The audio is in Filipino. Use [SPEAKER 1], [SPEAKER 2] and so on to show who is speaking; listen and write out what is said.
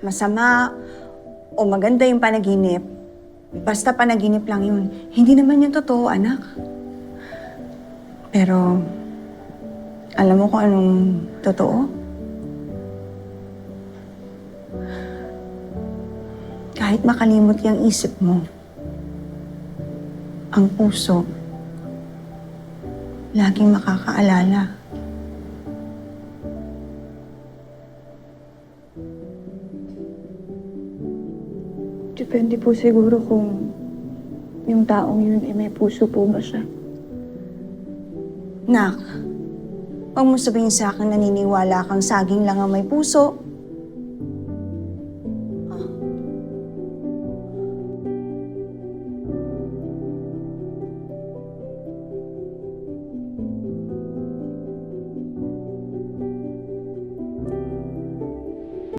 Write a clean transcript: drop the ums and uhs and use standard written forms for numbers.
[SPEAKER 1] masama o maganda yung panaginip, basta panaginip lang yun. Hindi naman yung totoo, anak. Pero, alam mo kung anong totoo? Kahit makalimot yung isip mo, ang puso, laging makakaalala.
[SPEAKER 2] Depende po siguro kung yung taong yun ay may puso po ba siya.
[SPEAKER 1] Nak, huwag mo sabihin sa akin naniniwala kang saging lang ang may puso